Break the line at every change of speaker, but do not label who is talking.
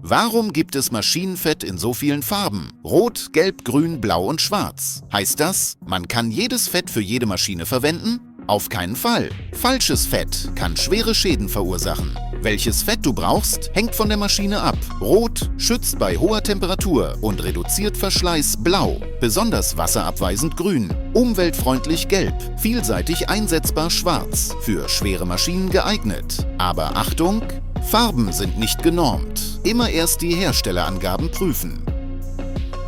Warum gibt es Maschinenfett in so vielen Farben? Rot, Gelb, Grün, Blau und Schwarz. Heißt das, man kann jedes Fett für jede Maschine verwenden? Auf keinen Fall. Falsches Fett kann schwere Schäden verursachen. Welches Fett du brauchst, hängt von der Maschine ab. Rot schützt bei hoher Temperatur und reduziert Verschleiß Blau, besonders wasserabweisend Grün, umweltfreundlich Gelb, vielseitig einsetzbar Schwarz, für schwere Maschinen geeignet. Aber Achtung! Farben sind nicht genormt. Immer erst die Herstellerangaben prüfen.